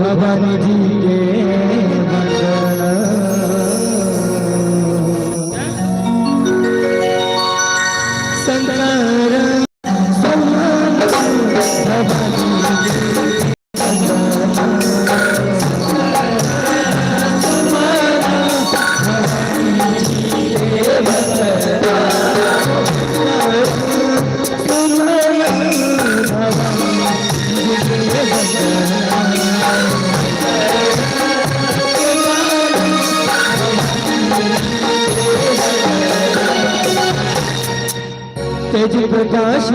भवानी जी के मंगल शंकर समान भवानी तेज प्रकाश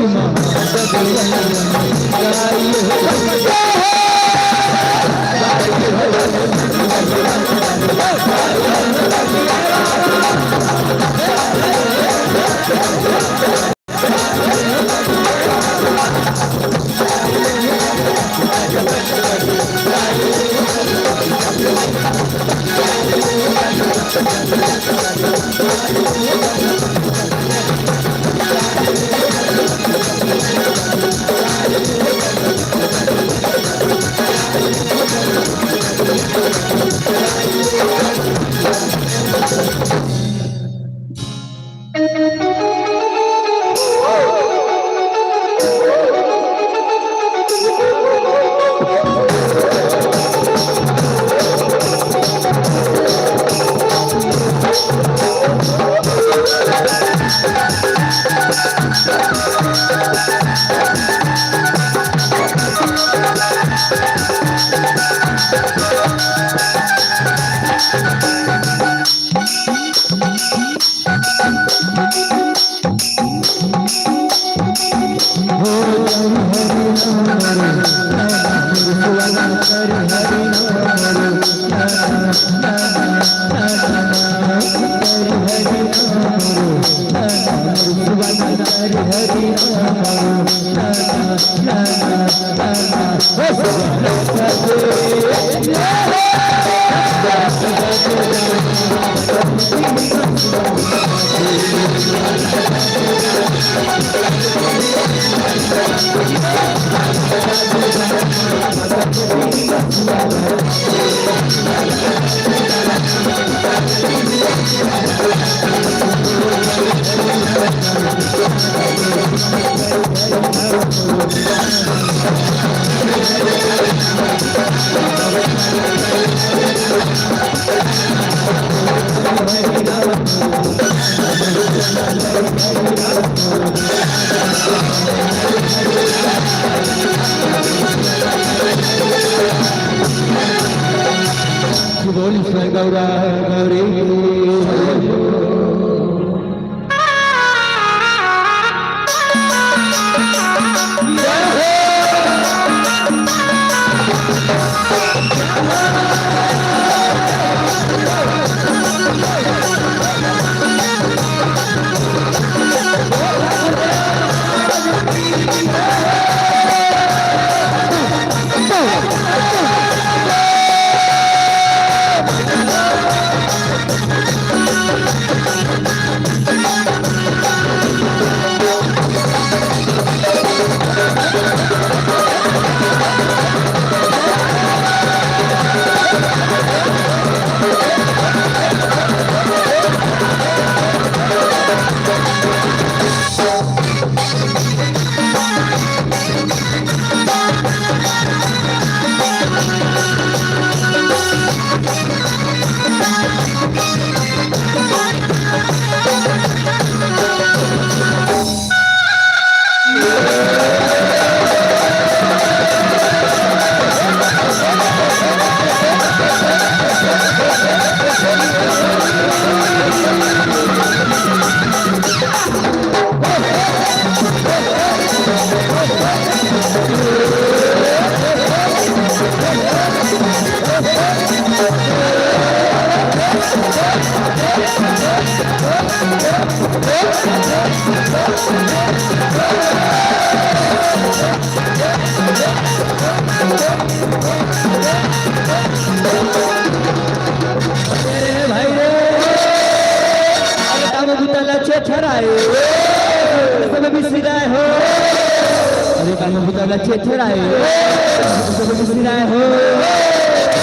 बोल गौरा गौरी हो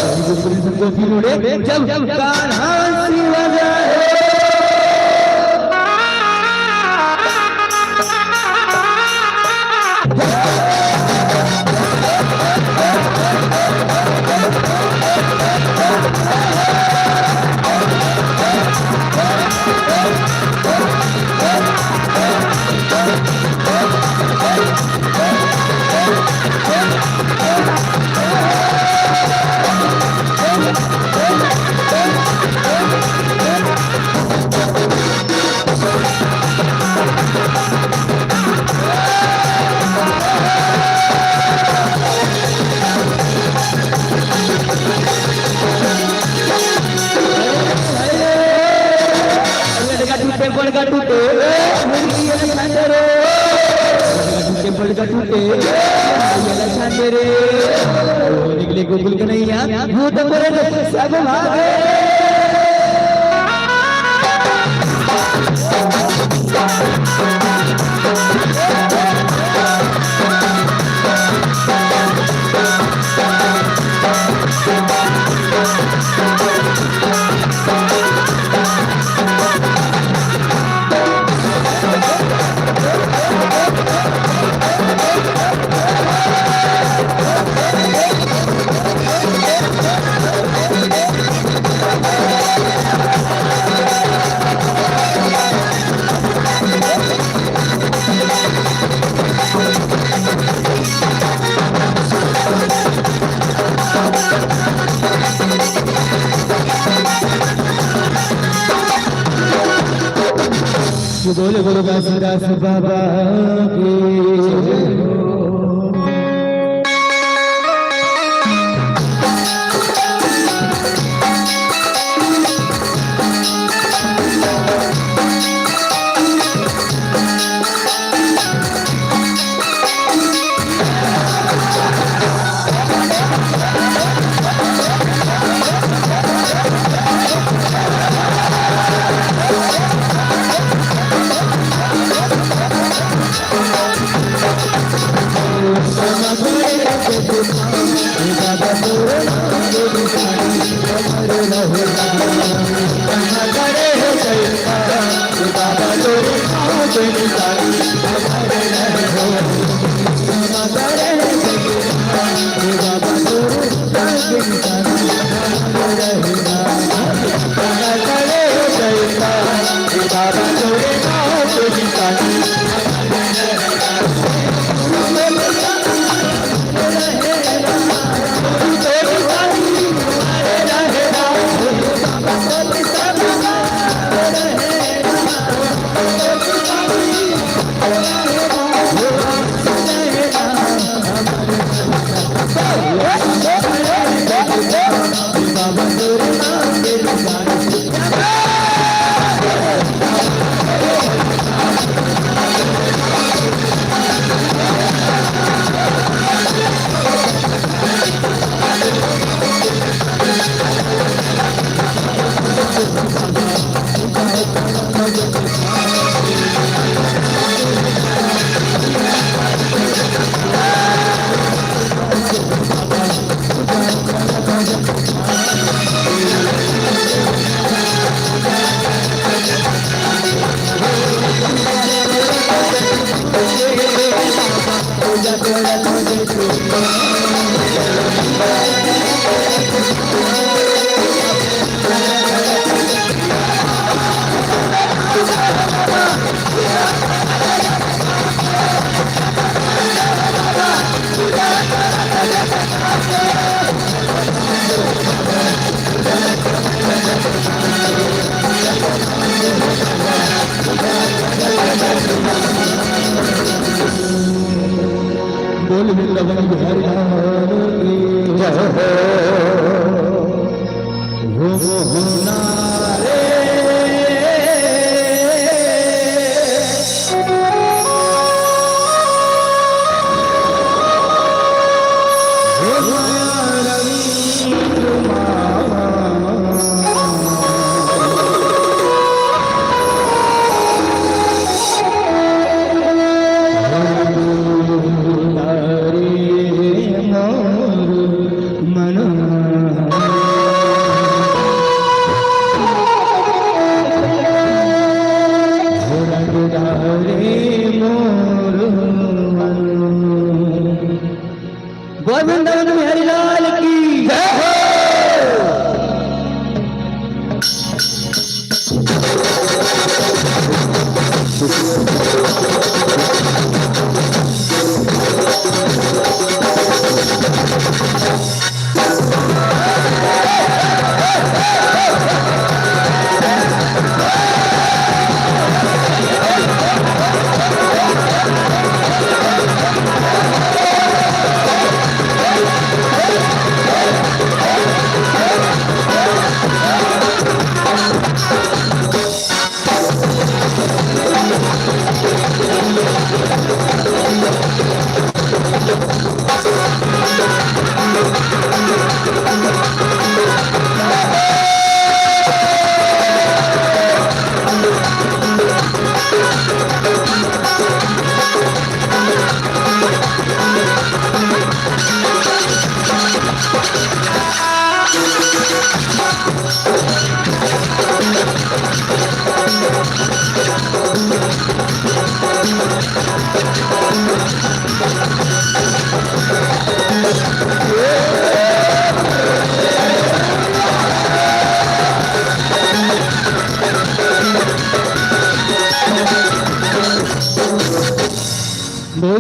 गोपी मुड़े जब कान्हा सी बजाए टेम्पल का टूटे टेम्पल का टूटे रे निकले गोकुल कन्हैया भूत प्रेत सब भागे बोल गुरु दास बाबा की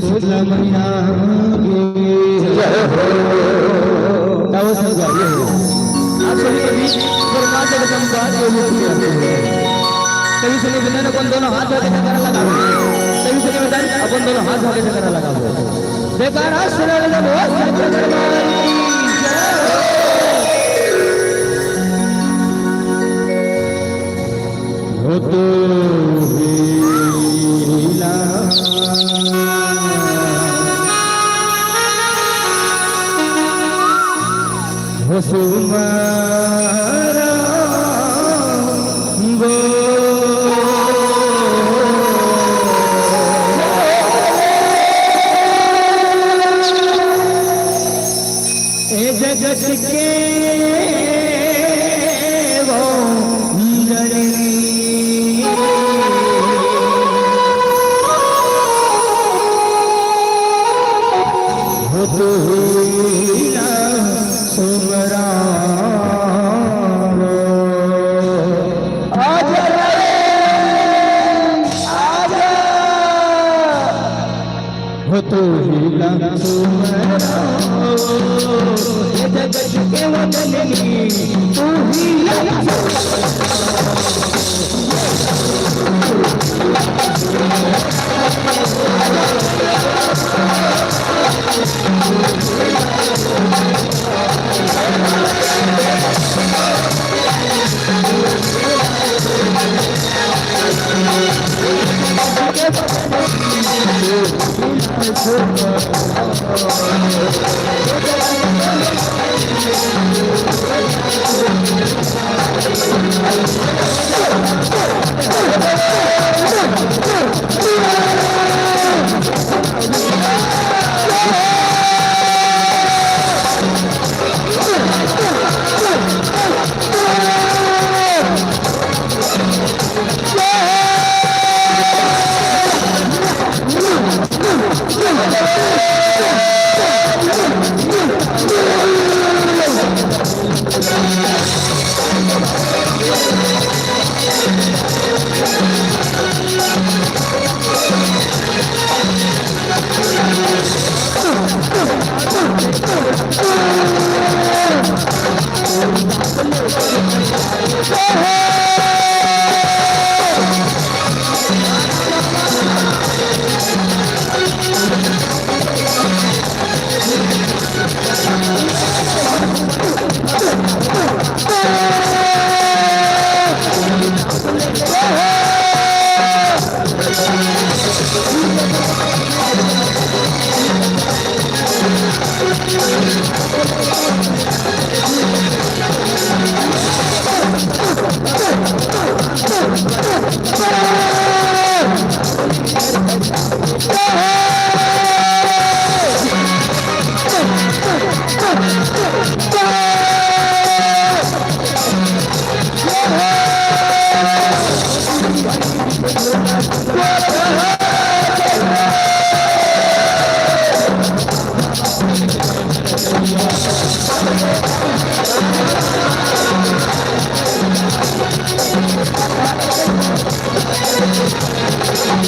शीतला मैया आप सभी के बीच परमात्मा के संवाद के लिए कभी सभी बंधन अपन दोनों हाथ आगे जकरा लगाओ कभी सभी बंधन अपन दोनों हाथ आगे जकरा लगाओ जयकारा सुनाने दो सच्चे दरबार की जय हो तो हीला हो सुमारा गो ए जगत के वो जननी हो तो हीरा सुमरा हो तो हीरा सुमरा जगत के वतनी तू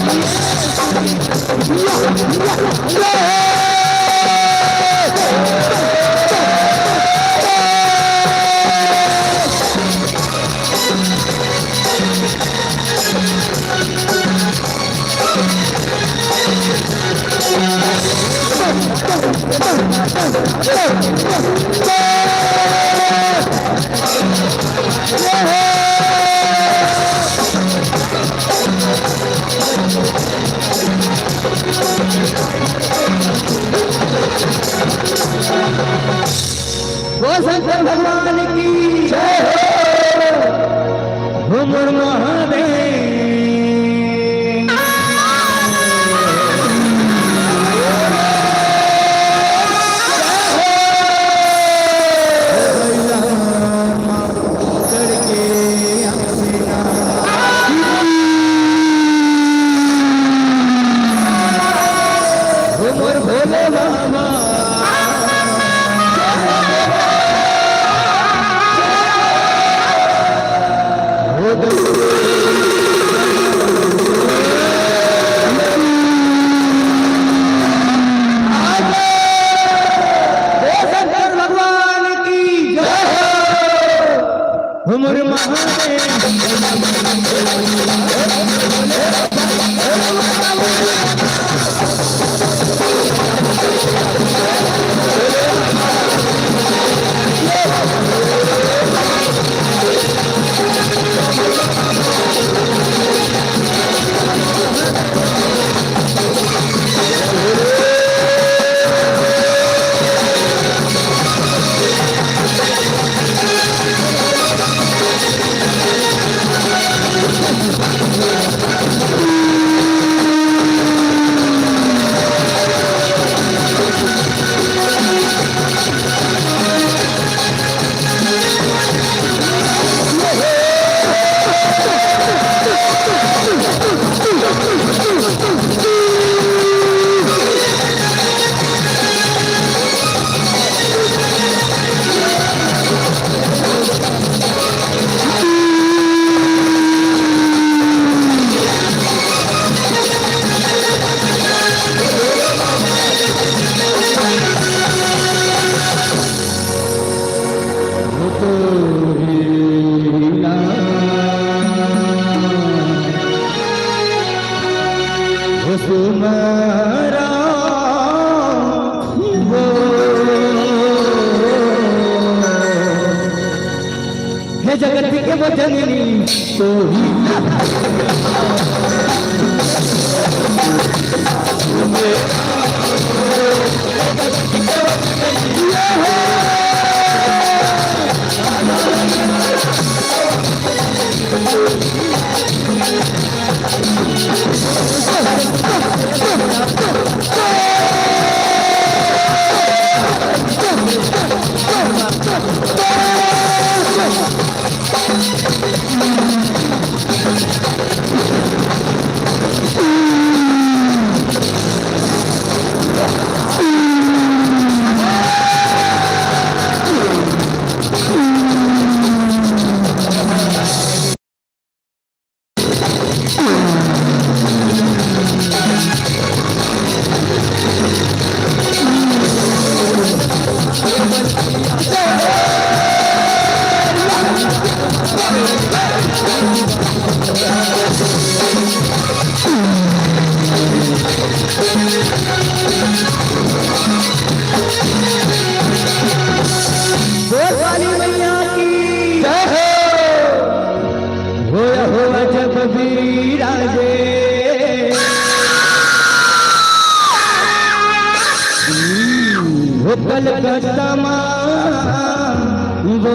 Yes. वो शंकर भगवान की जय हो मोर महादेव मोर भोले बाबा उमर महादेव हे जगत के वो जननी तो ही कलकत्ता वो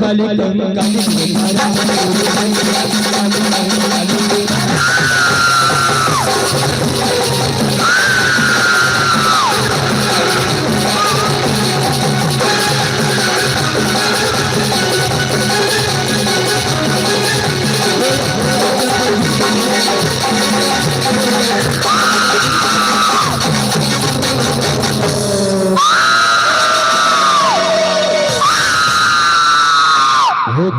काली काली काली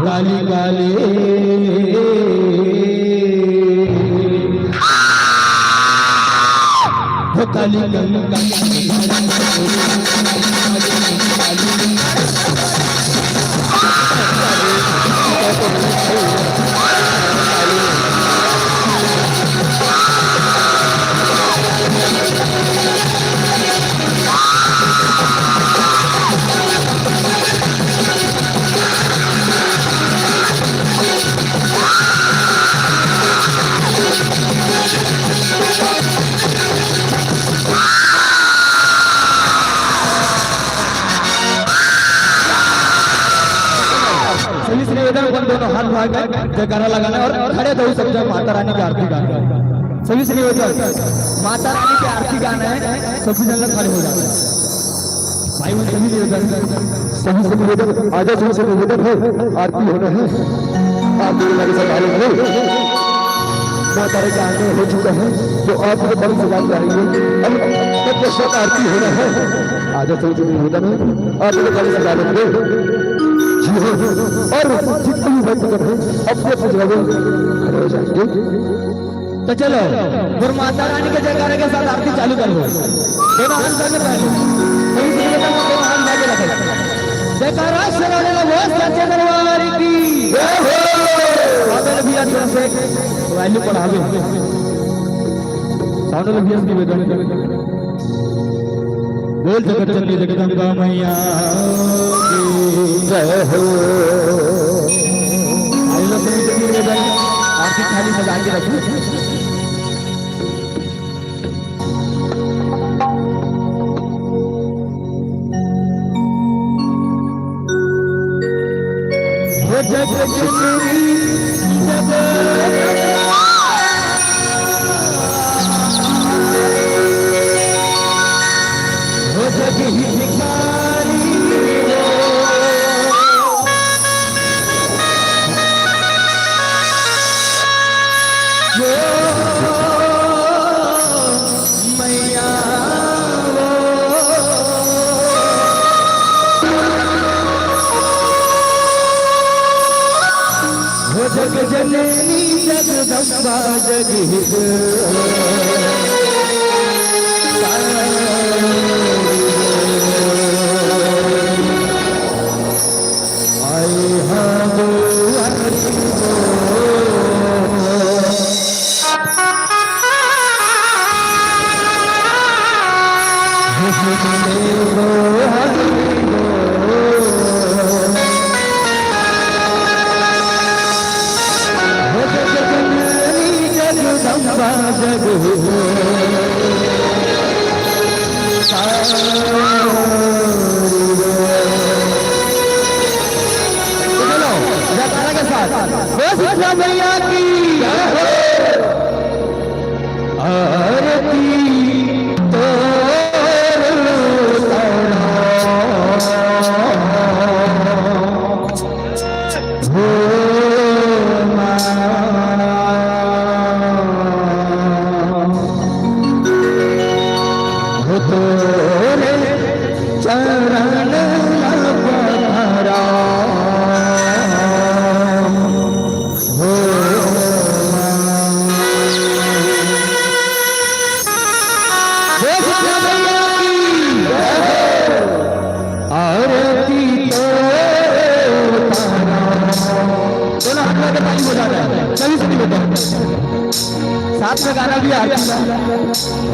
काली काली काली निवेदन अपन दोनों हाथ भाग जयकारा लगाना और खड़े तो सब जब माता रानी की आरती गाना सभी से निवेदन माता रानी की आरती गाना है सभी जगह खड़े हो जाते हैं भाई वो सभी निवेदन सभी से निवेदन आजा सभी से निवेदन है आरती होना है आप लोग हमारे साथ आए हैं माता रानी का आगे हो चुका है तो आप लोग बड़ी सजा जाएंगे अब तत्पश्चात आरती होना है आजा सभी से निवेदन है आप लोग बड़ी सजा लेंगे और जितने भी भक्त कर हैं अपने अपने जगह खड़े हो जाएंगे तो चलो गुरु माता रानी के जयकारे के साथ आरती चालू कर दो दोनों हाथ करके पहले कोई से निवेदन दोनों हाथ लगे रखे जयकारा शरण वो सच्चे दरबार की जय हो साधन भैया तुम से वैल्यू पढ़ावे साधन भैया की निवेदन बोल जगत जननी जगदम्बा मैया जय हो आई लोग निवेदन आरती थाली सजा के रखो जगत जननी जग ही भिखारी मैया वो जग जननी जगदम्बा जग मैया की आरती तो साथ में गाना भी आता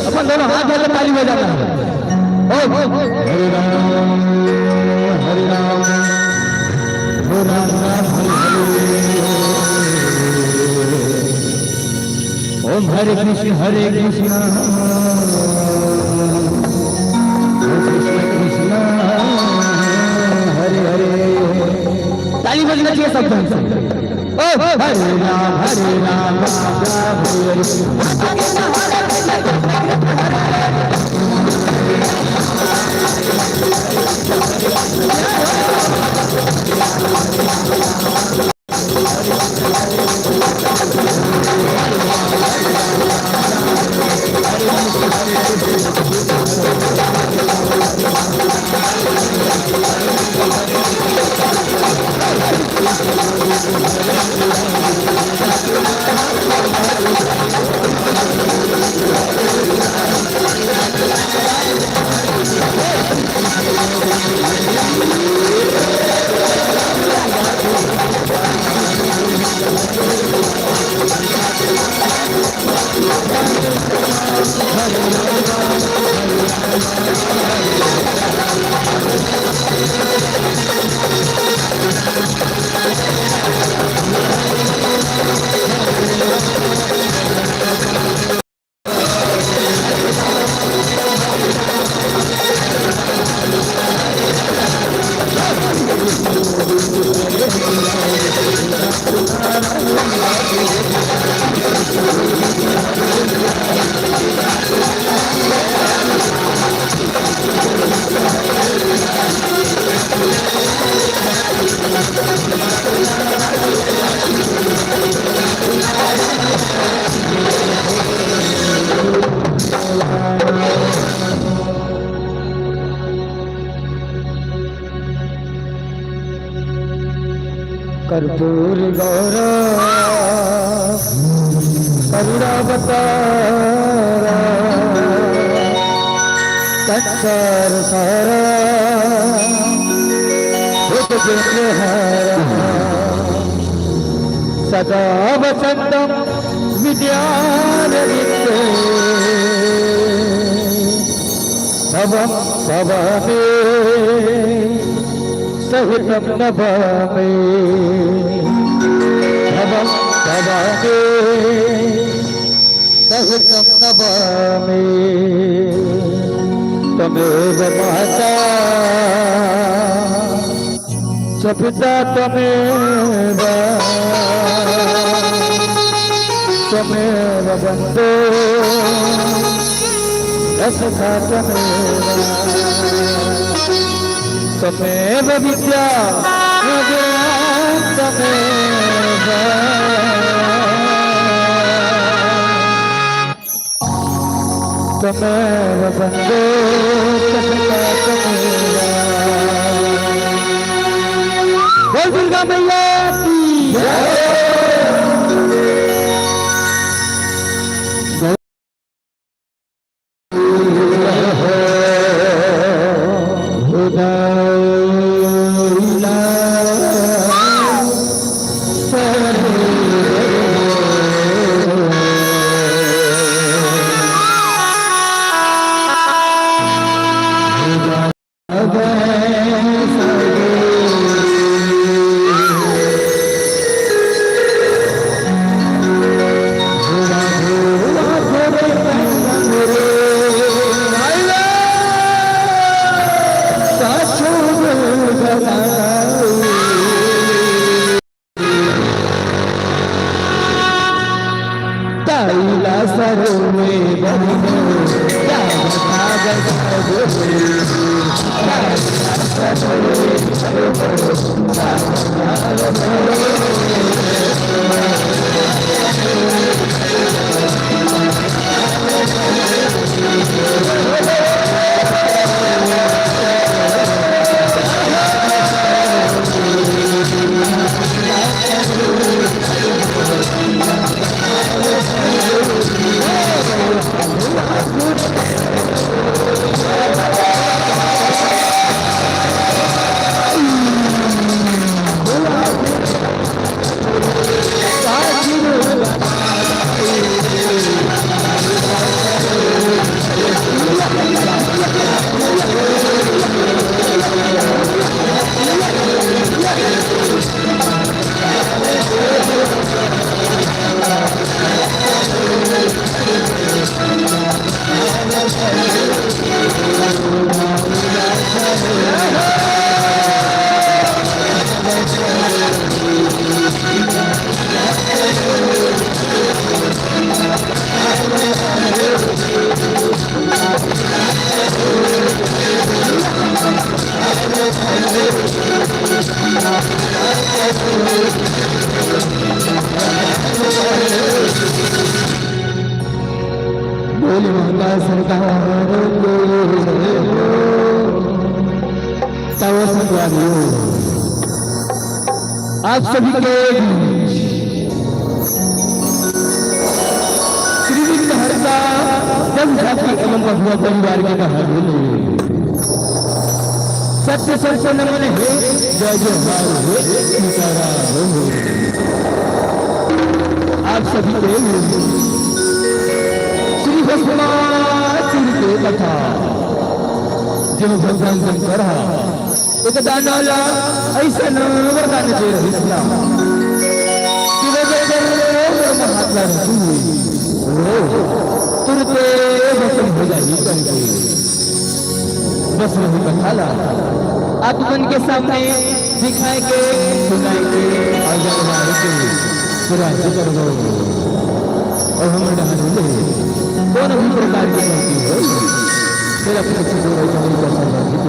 अपन दोनों हाथ जोड़कर ताली बजाना है। हरे राम हरे राम राम राम हरे हरे। ओम हरे कृष्ण कृष्ण कृष्ण हरे हरे। ताली बजना चाहिए सब ढंग से। हरे राम राम राम हरे कर्पूर गौरव करुणावतारा संसार सारा सदा वसंतम विद्यारण्ये नवम भवामि सहितं नमामि नवम भवामि सहितं नमामि तमेव माता च पिता त्वमेव त्वमेव बन्धो न सखा त्वमेव विद्या त्वमेव त्वमेव बन्धो न सखा त्वमेव। बोल दुर्गा मैया की बोली माता सरकार तव संग्रामियों आप सभी के श्रीविंद हरता जब जाति एवं बहुआ परिवार के कहा सत्य सत्य नमन है जय जयकार हो सीताराम हो। आप सभी के श्री भस्मासुर के कथा जिन भगवान शंकर एक दानाला ऐसा न वरदान दे रही महात्मा तुरते वचन हो जाएगी करके बस वही कथाला आप मन के सामने दिखाएंगे सुनाएंगे राज्य कर दो और हम डालेंगे कौन भी प्रकार की गलती हो फिर अपने से जो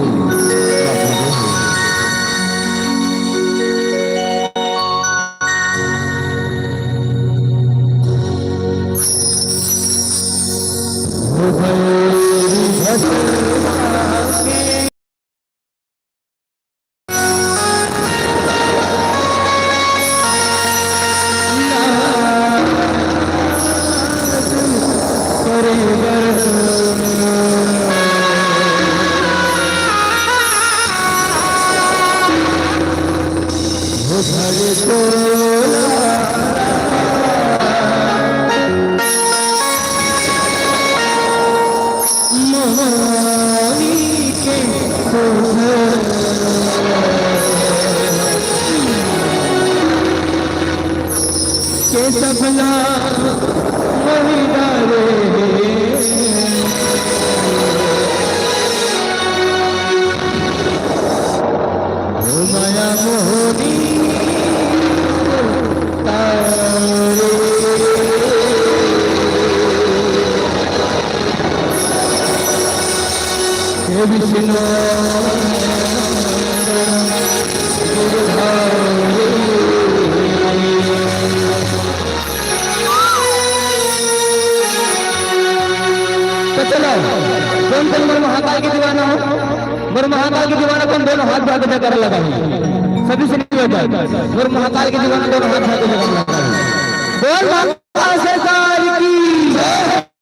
सपना वही डाले माया मोहनी तारे विष्णु कौन कौन मेरे महाकाल के दीवाना हो? मेरे महाकाल के दीवाना कौन? दोनों हाथ भाग कर लगा सभी से नहीं होता। मेरे महाकाल के दीवाना दोनों हाथ भाग लगा बोल महाकाल सरकार की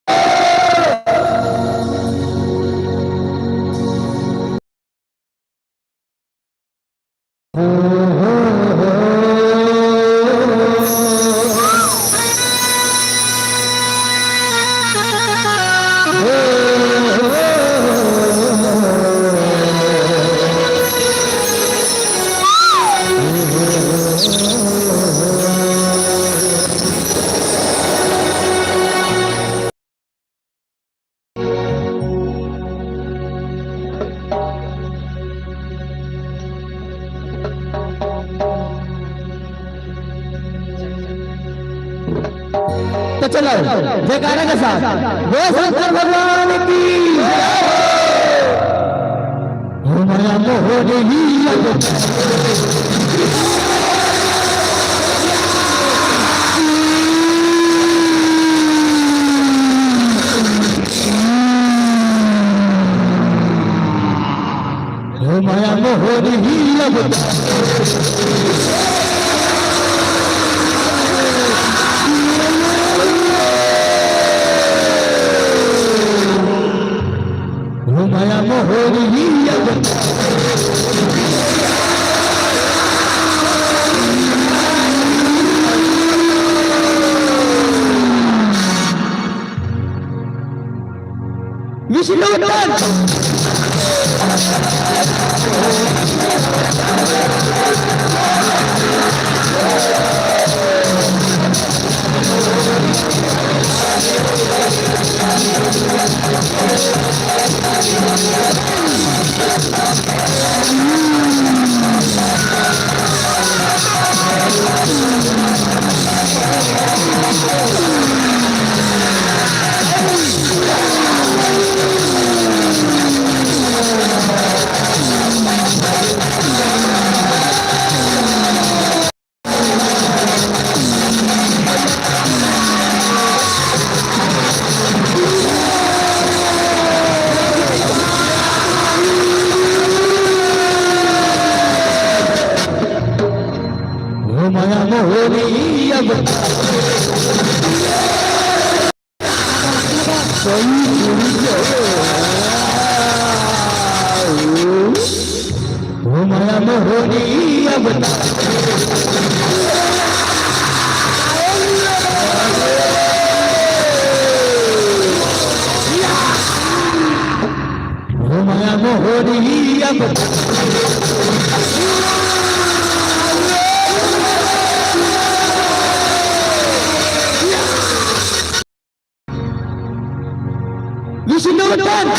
तो चलो जयकारा के साथ वो शंकर भगवान की हमारा मोहनी हमारा मोहनी माया मोहनी विष्णु माया मोहनी अब माया मोहनी अब माया मोहनी अब विष्णुवर्धन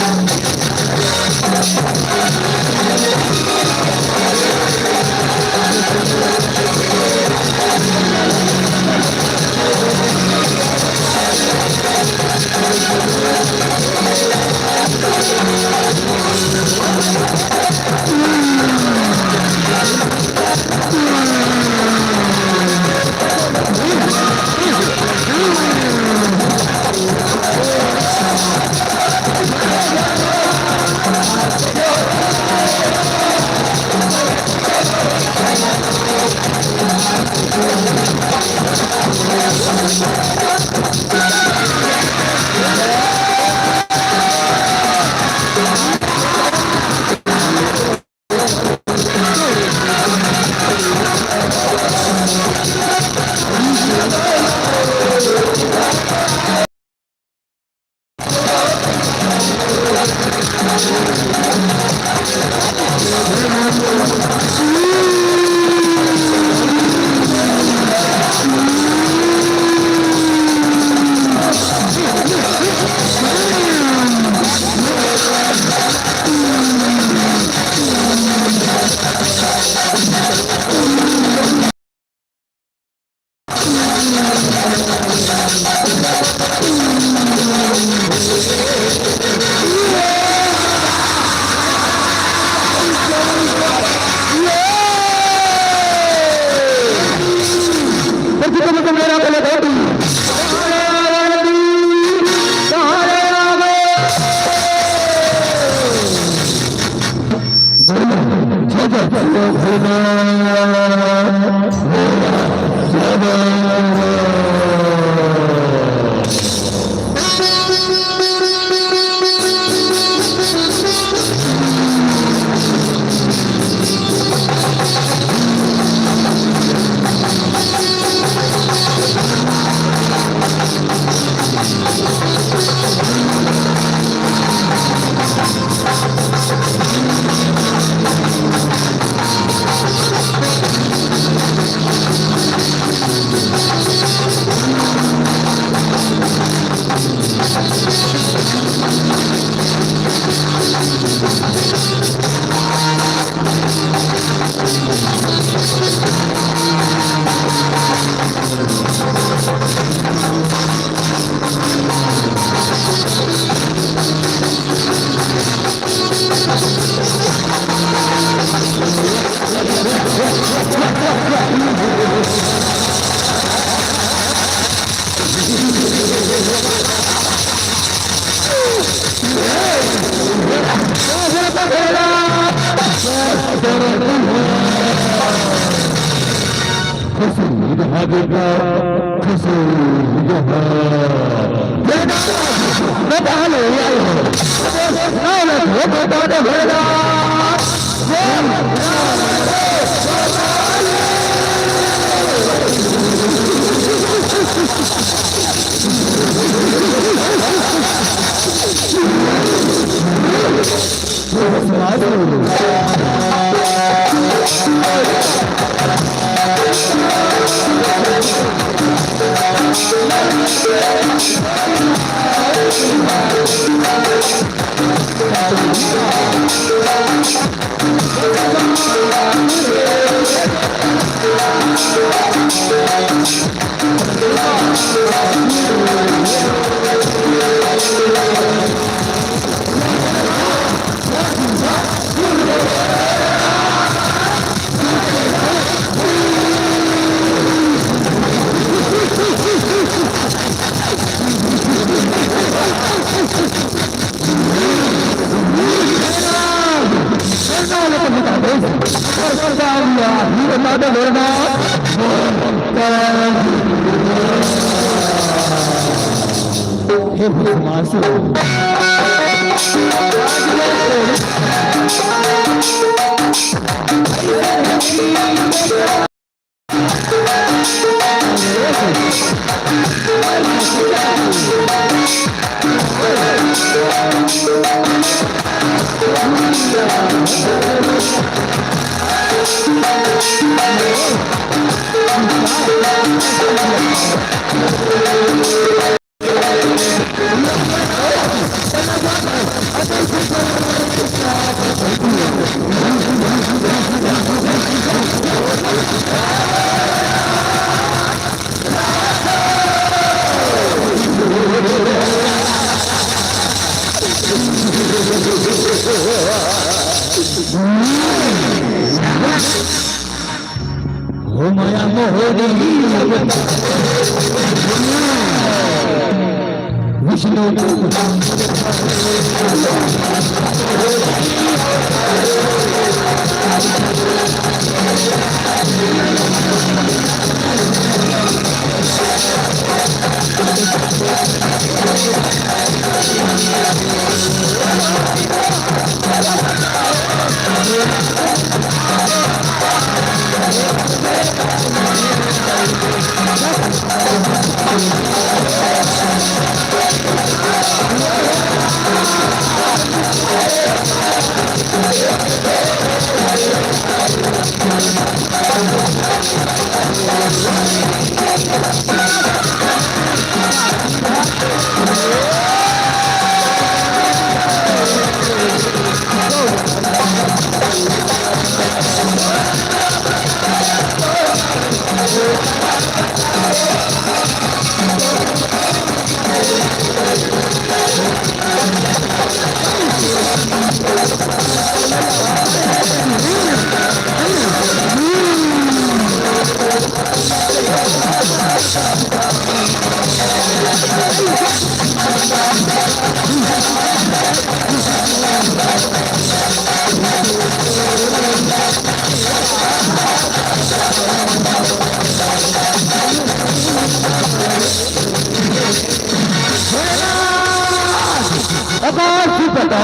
पता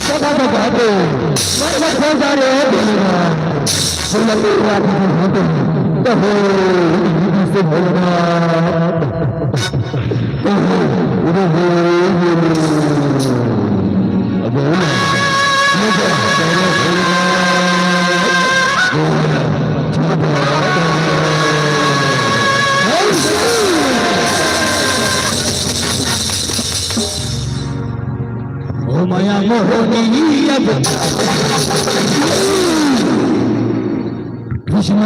सदा बता दो मैं बहुत सारे बोलेगा बोला तो बात होते तो हो से बोलना तो हो अब मुझे ओ माया मोहनी अब कृष्ण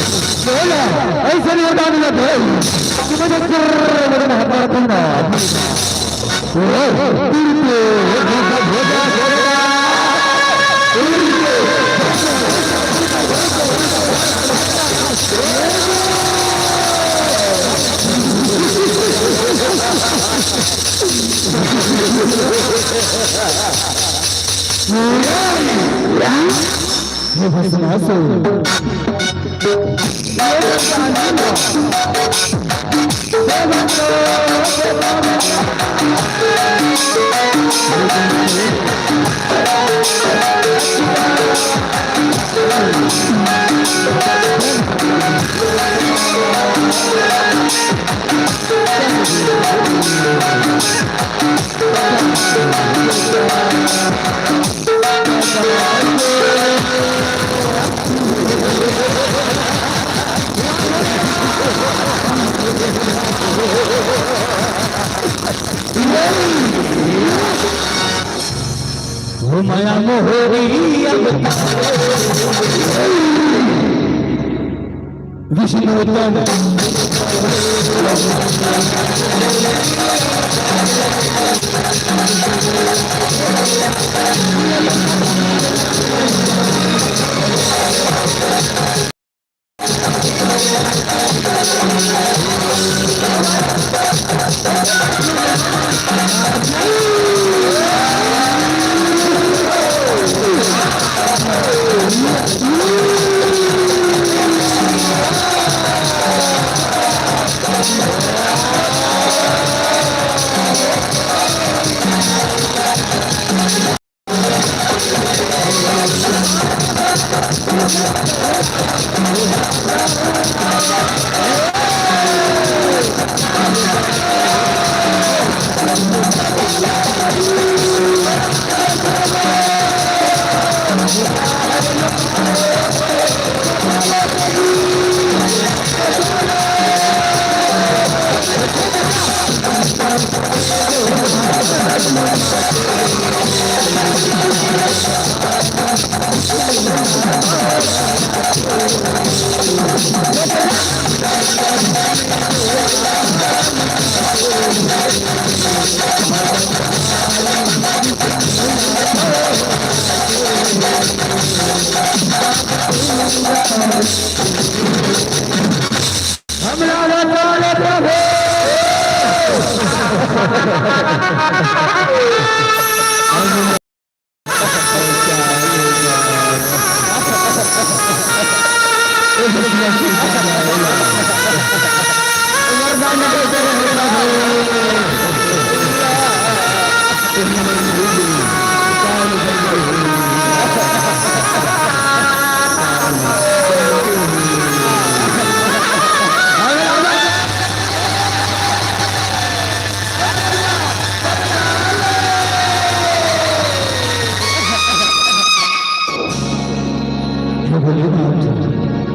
ऐसे नहीं होता नहीं भाई कि मुझे मेरे महात्मा करना ओ माया मोहरी विष्णुतम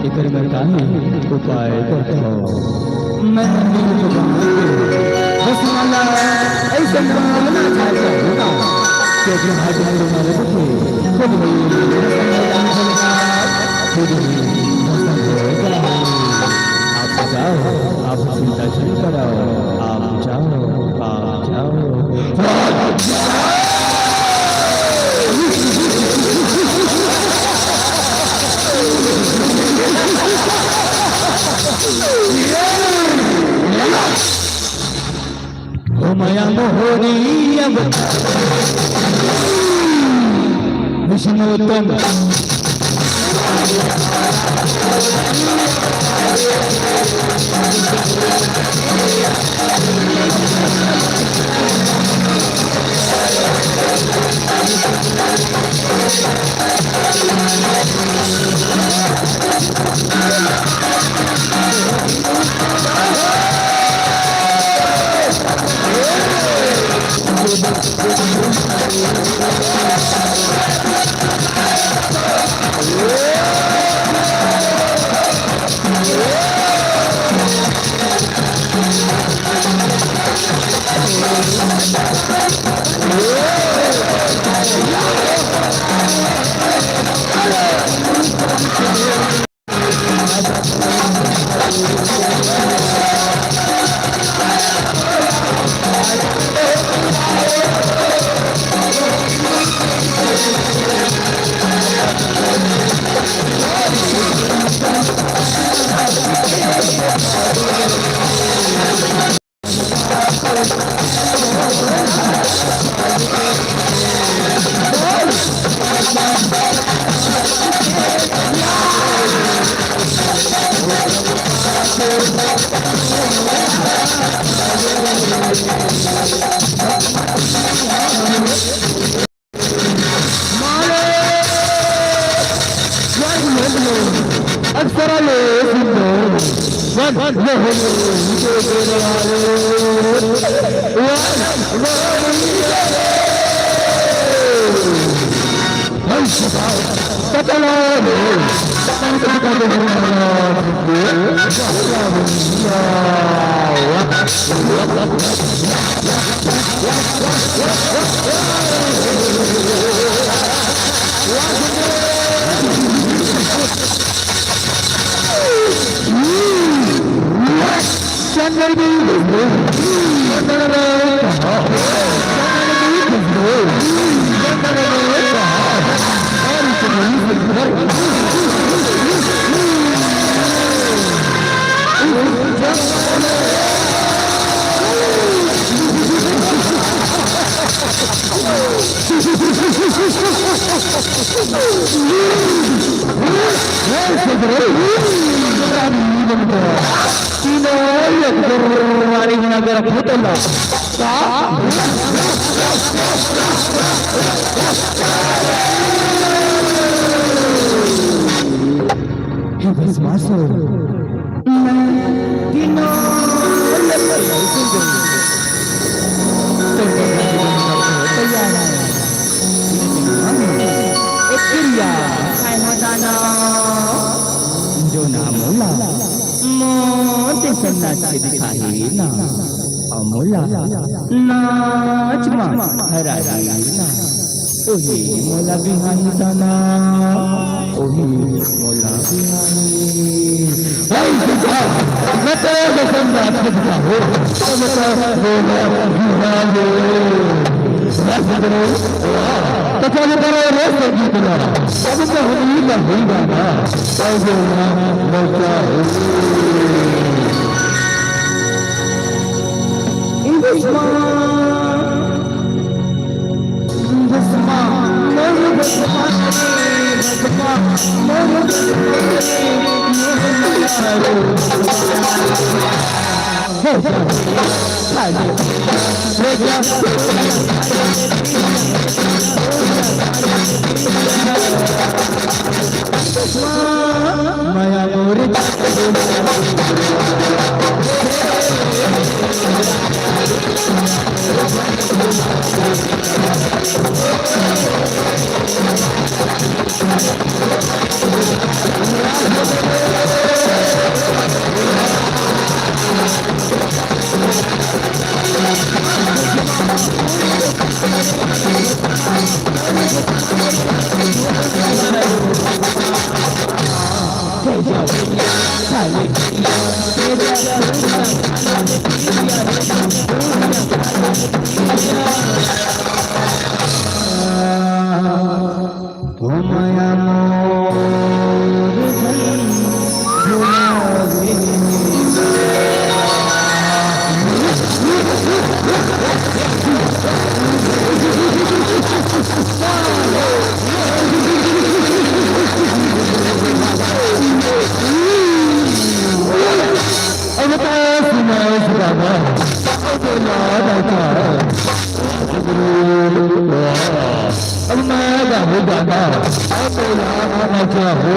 इकर में काहे उपाय करता मैं बस माला ऐसे माना चाहता हूँ ना कि जो हाथ में रुमाल रखे खुद ही आप जाओ आप चिंता नहीं कराओ आप जाओ माया मोहनी विष्णुतम जो नाम मोला सन्नाची दिखाई ना मोला नाच हराई ना ओही मोला बिहानी तना ओही मोला बिहानी मैं तो सन्नाच दिखाओ तो चलो करो रोज गीत ना अब तो होली का होगा ना तो मौका इंसान माया मोरे अब मैं गाहू गाना अब मैं क्या हो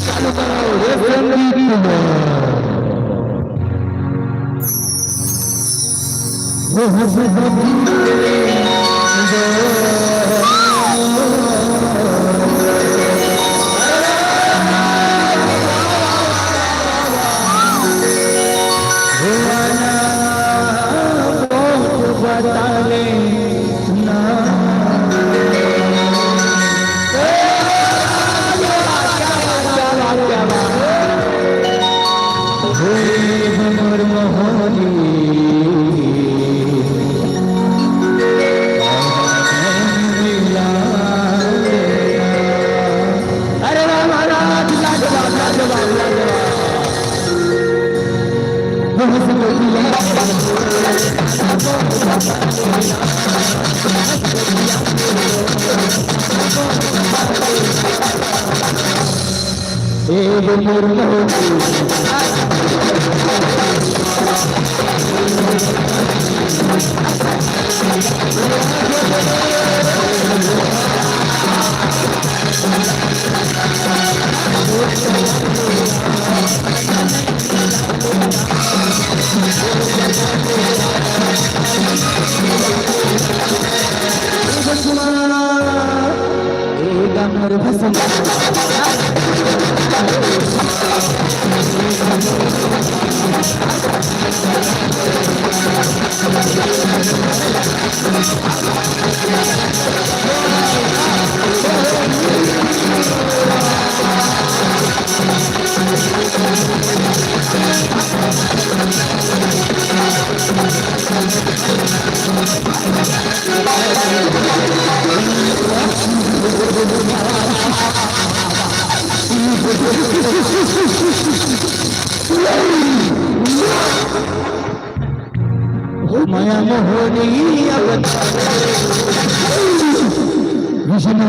चालू करो ये संगीत माया मोहनी विष्णु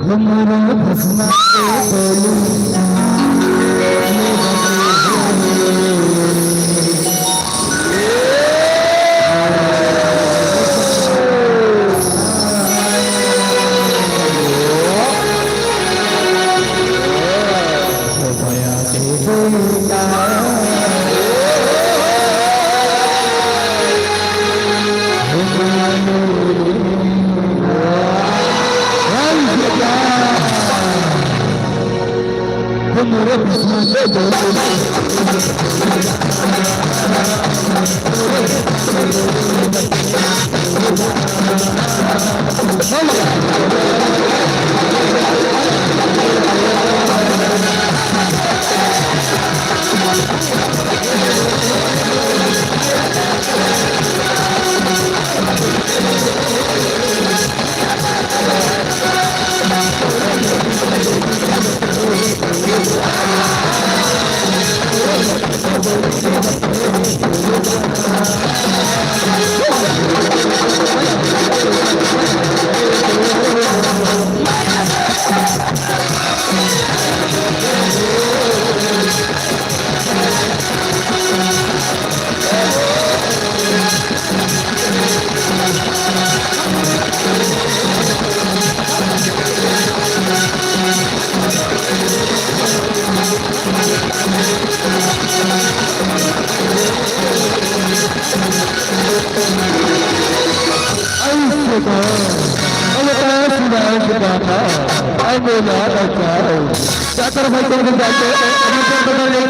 हमारा भस्मा हमारा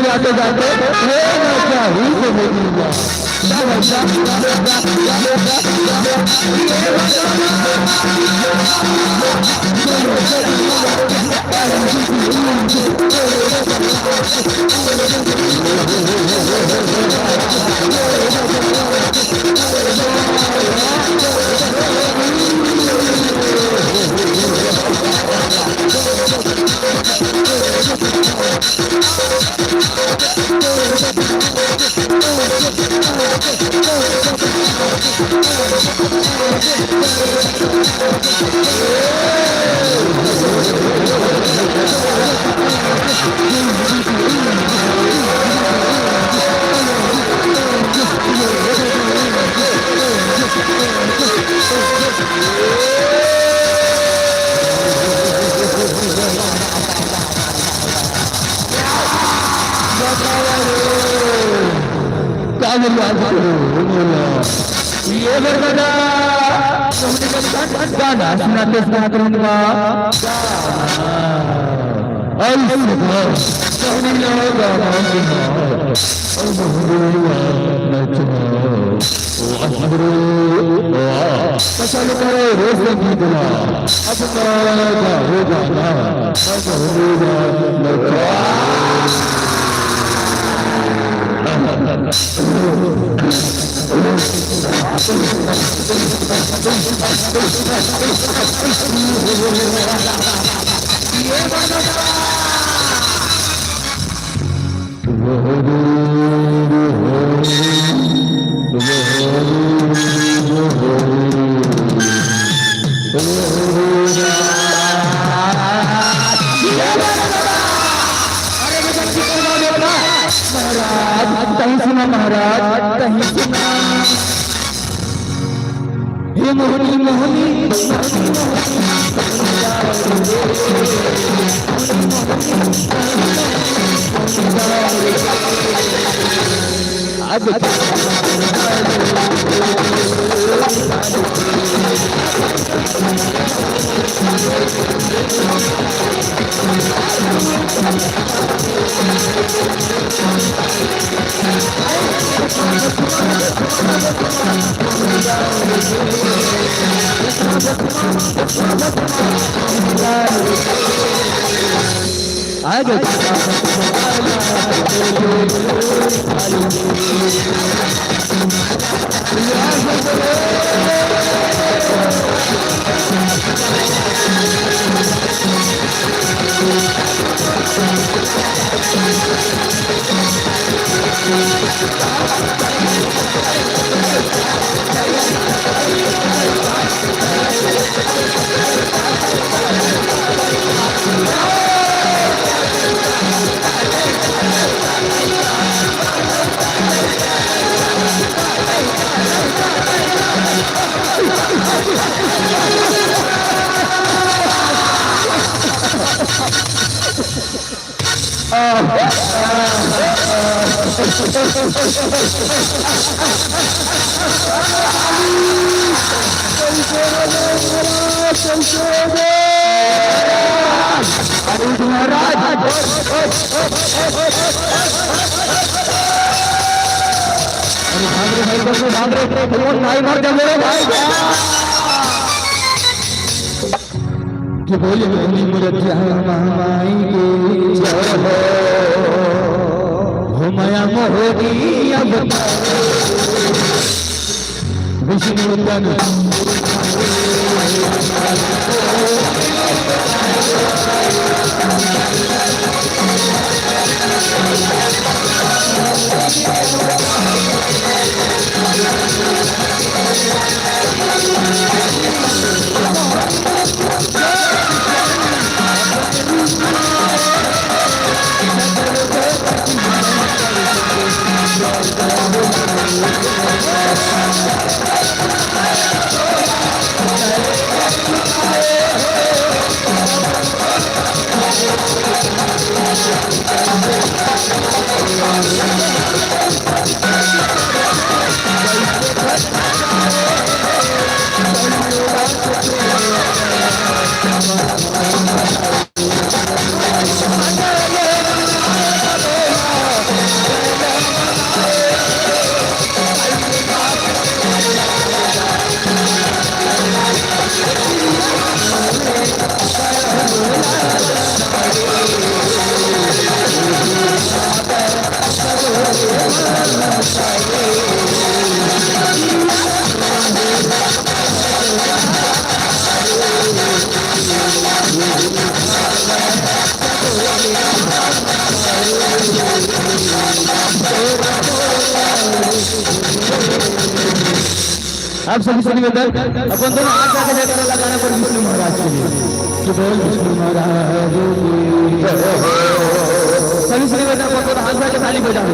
जाते जाते ये ना क्या ही से मेरी ये बरगदा गाना सुनाते सुनाते रहूंगा पसंद करो रोज गीत अब हो कहीं सुना महाराज कहीं सुना हे मोहनी मोहनी आगे कि बोले बोली मुझे माई के हो माया मोहनी अब विष्णु तन आप सभी से निवेदन अपन दोनों हाथ आगे जयकारा लगाना पर विष्णु महाराज के लिए कि बोल विष्णु महाराज की सभी से निवेदन अपन दोनों हाथ आगे ताली बजाओ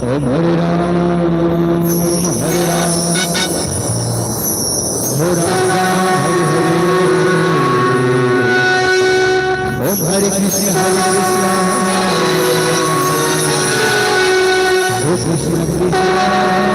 ओम हरे राम हरे राम हरे राम ओम हरे कृष्ण हरे कृष्ण कृष्ण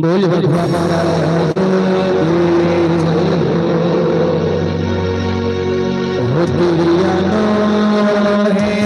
बोल भगवान हो दुनिया नो है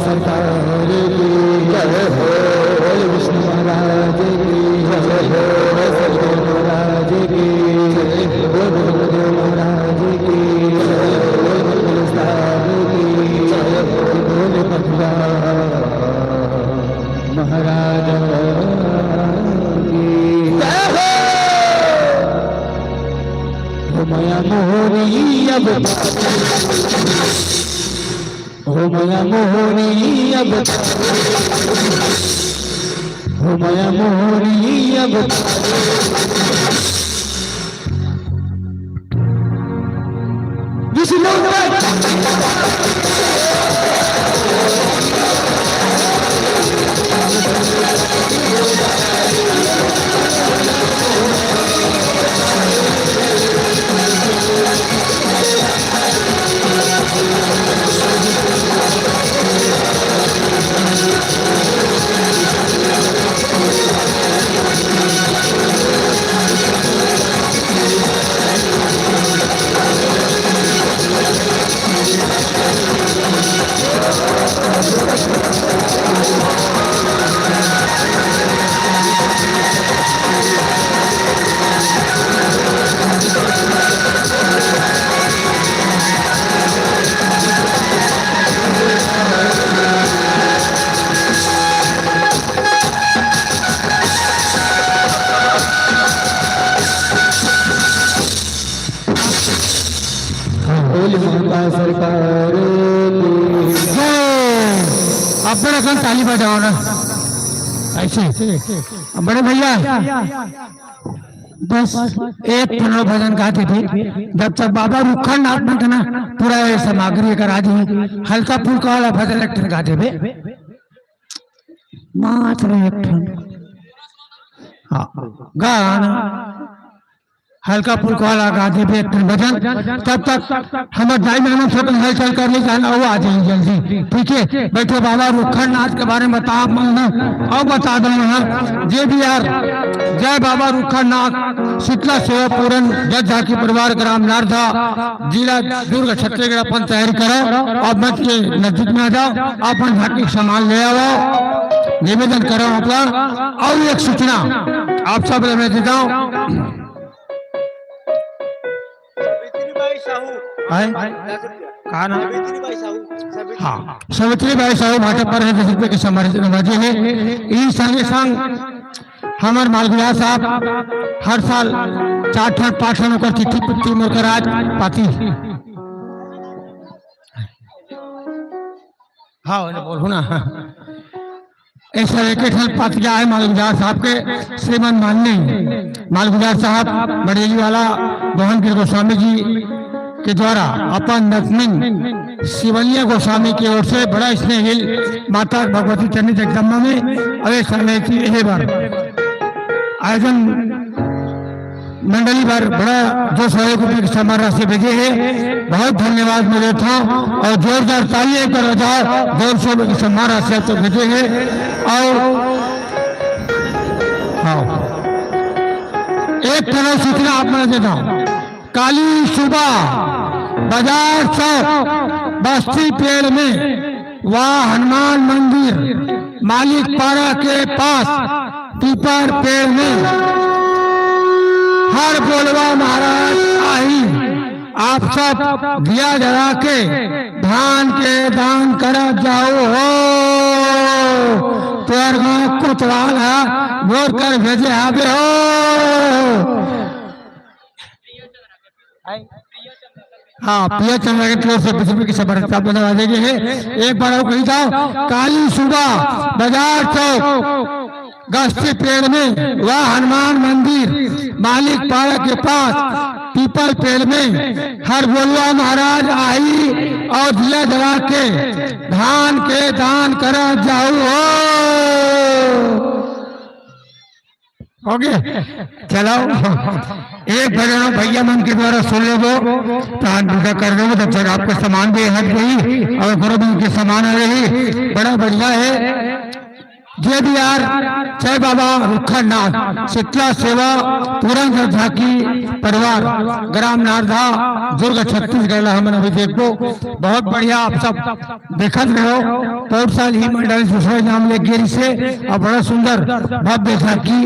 सरकार की जय हो विष्णु महाराज की जय हो सदगुरु महाराज की जय हो गुरुदेव महाराज की जय हो गुरु साहब की जय हो भगवान मोहनी अब हो माया मोहनी अब जिस लोग सरकार अब बड़े कल ताली बजाओ ना ऐसे बड़े भैया बस एक पुनः भजन गाते थे जब तक बाबा रुखड़ नाथ में ना पूरा सामग्री का राजी हल्का फुल्का वाला भजन एक गाते थे मात्र एक गाना हल्का फुल्का वाला गाते थे एक भजन तब तक हमारे दाई में छोटे हलचल कर ले जाना वो आ जाए जल्दी ठीक है बैठे बाबा रुखड़ नाथ के बारे में बता और बता दो जे भी यार जय बाबा रुखड़ नाथ शीतला सेवा पूरन जज झाकी परिवार ग्राम नारधा जिला दुर्ग छत्तीसगढ़ अपन तैयारी करो और मंच के नजदीक में आ जाओ अपन झाकी सामान ले आओ निवेदन करो अपना और एक सूचना आप सब मैं देता हूँ हाँ सवित्री बाई साहू भाटा पर है 10 रुपये के समाजे है इस संगे संग हमारे मालगुड़ा साहब हर साल 4 ठन 5 ठन होकर चिट्ठी पुट्ठी मोरकर आज पाती हाँ बोलो ना ऐसा एक पातिया है मालगुजार साहब के श्रीमन मानने मालगुजार साहब बड़ेली वाला मोहन गिर गोस्वामी जी के द्वारा अपन नजमिन शिवलिया गोस्वामी की ओर से बड़ा स्नेहिल माता भगवती चन्नी जगदम्बा में अवे समय की बार आयोजन मंडली बार बड़ा 200 रुपये की समान राशि भेजे है बहुत धन्यवाद मेरे था और जोरदार ताली एक बार बजाओ 200 रुपये की समान राशि तो भेजे है और हाँ एक तरह सूचना आप मैं देता हूँ काली सुबह बाजार चौक बस्ती पेड़ में वह हनुमान मंदिर मालिक पारा के पास पीपर पेड़ में हर बोलवा महाराज आई आप सब दिया जला के धान के दान कर जाओ हो तेर गाँव कोतवाल है बोल कर भेजे आवे हो हाँ पिया चंद्र के तरफ से 20 रुपये की सफलता बना देंगे एक बार और कही जाओ काली सुबह बाजार चौक गस्ती पेड़ में वह हनुमान मंदिर मालिक पाड़ा के पास पीपल पेड़ में हर बोलवा महाराज आई और दिया जला के धान के दान करा जाओ हो गया चलो एक भजन भैया मन के द्वारा सुन लो प्राण पूजा कर दो तब तक आपका सामान भी हट गई और गुरु के सामान आ रही बड़ा बढ़िया है जय बिहार जय बाबा रुखड़ नाथ शीतला सेवा पूरन झाकी परिवार ग्राम नारधा दुर्ग छत्तीसगढ़ हमने अभी देखो बहुत बढ़िया आप सब देखत रहो बहुत साल ही मंडल दूसरे नाम ले गिरी से और बड़ा सुंदर भव्य झाकी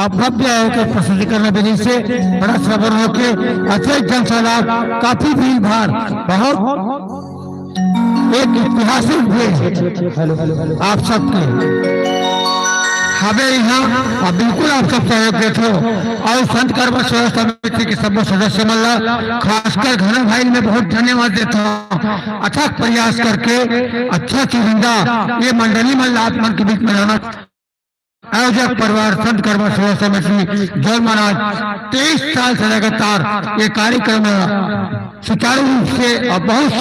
आप भव्य होकर प्रस्तुति करने बेरी से बड़ा सबर होके अतिरिक्त जनसैलाब काफी भीड़ भाड़ बहुत एक ऐतिहासिक भेंट आप सबके हमें यहाँ अब बिल्कुल आप सब सहयोग देते हो और संत कर्म सेवा समिति के सब सदस्य मल्ला खासकर घना भाई में बहुत धन्यवाद देता हूँ। अच्छा प्रयास करके अच्छा चुनिंदा ये मंडली मल्ला आप मन के बीच में रहना आयोजक परिवार संत कर्म सेवा समिति जल महाराज 23 साल से लगातार ये कार्यक्रम सुचारू रूप से और बहुत